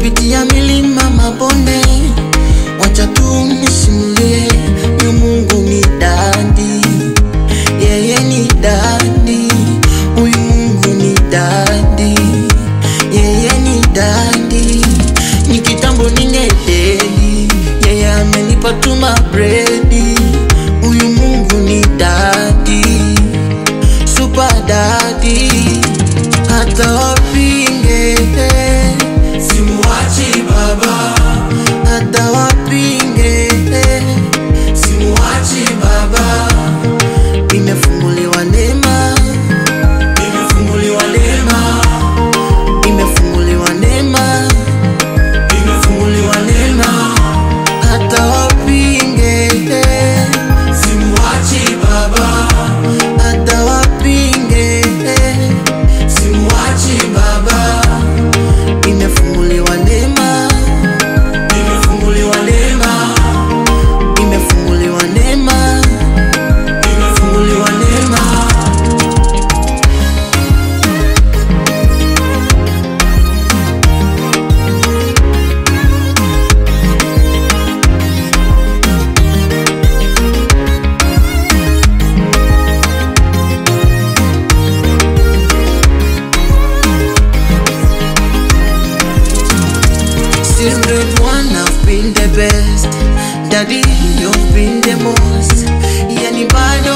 nimepitia milima mabonde, wacha tu nisimulie. Huyu Mungu ni dadi, yeye ni dadi. Huyu Mungu ni dadi, yeye ni dadi. Ni kitambo ninedeli, yeye amenipa tu mabredi. Huyu Mungu ni dadi, super dadi. Hata wapinge simuachi baba, hata wapinge simuachi baba. Nimefunguliwa neema, nimefunguliwa neema, nimefunguliwa neema, nimefunguliwa neema. Hata wapinge simuachi baba, hata wapinge simuachi baba. Nimefunguliwa neema, nimefunguliwa neema, nimefunguliwa neema, nimefunguliwa neema. Since grade 1 I've been the best, daddy you've been the most. Yani bado